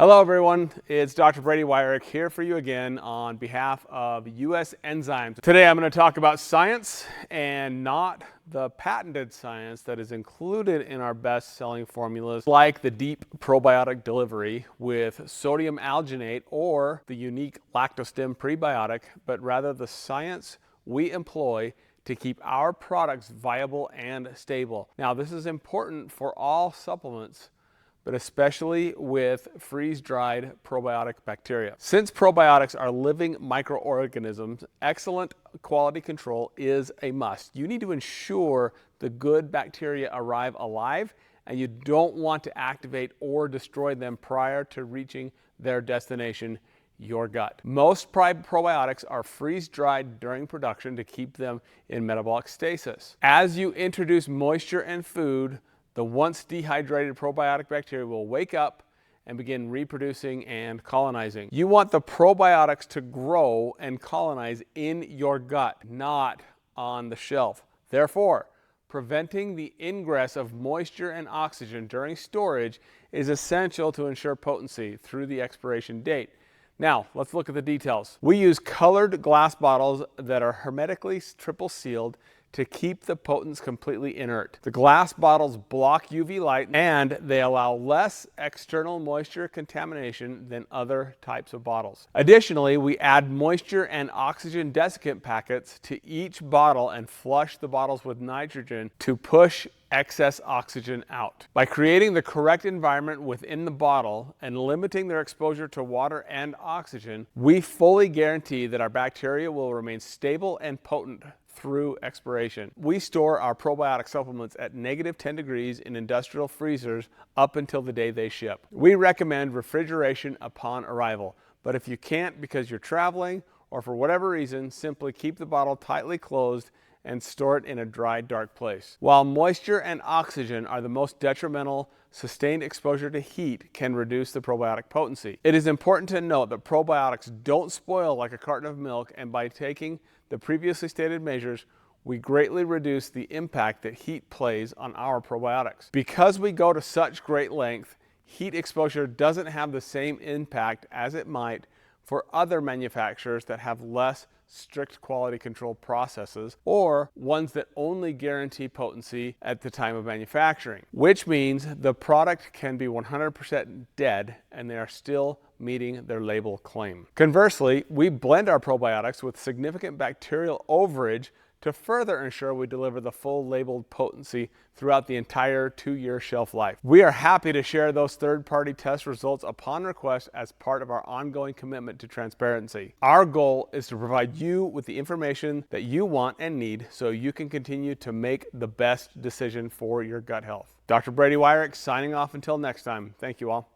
Hello everyone, it's Dr. Brady Wyrick here for you again on behalf of US Enzymes. Today I'm going to talk about science and not the patented science that is included in our best-selling formulas like the deep probiotic delivery with sodium alginate or the unique lactostim prebiotic, but rather the science we employ to keep our products viable and stable. Now this is important for all supplements, but especially with freeze-dried probiotic bacteria. Since probiotics are living microorganisms, excellent quality control is a must. You need to ensure the good bacteria arrive alive, and you don't want to activate or destroy them prior to reaching their destination, your gut. Most probiotics are freeze-dried during production to keep them in metabolic stasis. As you introduce moisture and food, the once dehydrated probiotic bacteria will wake up and begin reproducing and colonizing. You want the probiotics to grow and colonize in your gut, not on the shelf. Therefore, preventing the ingress of moisture and oxygen during storage is essential to ensure potency through the expiration date. Now, let's look at the details. We use colored glass bottles that are hermetically triple sealed to keep the potents completely inert. The glass bottles block UV light and they allow less external moisture contamination than other types of bottles. Additionally, we add moisture and oxygen desiccant packets to each bottle and flush the bottles with nitrogen to push excess oxygen out. By creating the correct environment within the bottle and limiting their exposure to water and oxygen, we fully guarantee that our bacteria will remain stable and potent through expiration. We store our probiotic supplements at -10 degrees in industrial freezers up until the day they ship. We recommend refrigeration upon arrival, but if you can't because you're traveling or for whatever reason, simply keep the bottle tightly closed and store it in a dry, dark place. While moisture and oxygen are the most detrimental, sustained exposure to heat can reduce the probiotic potency. It is important to note that probiotics don't spoil like a carton of milk, and by taking the previously stated measures, we greatly reduce the impact that heat plays on our probiotics. Because we go to such great length, heat exposure doesn't have the same impact as it might for other manufacturers that have less strict quality control processes or ones that only guarantee potency at the time of manufacturing, which means the product can be 100% dead and they are still meeting their label claim. Conversely, we blend our probiotics with significant bacterial overage to further ensure we deliver the full labeled potency throughout the entire 2-year shelf life. We are happy to share those third-party test results upon request as part of our ongoing commitment to transparency. Our goal is to provide you with the information that you want and need so you can continue to make the best decision for your gut health. Dr. Brady Wyrick signing off until next time. Thank you all.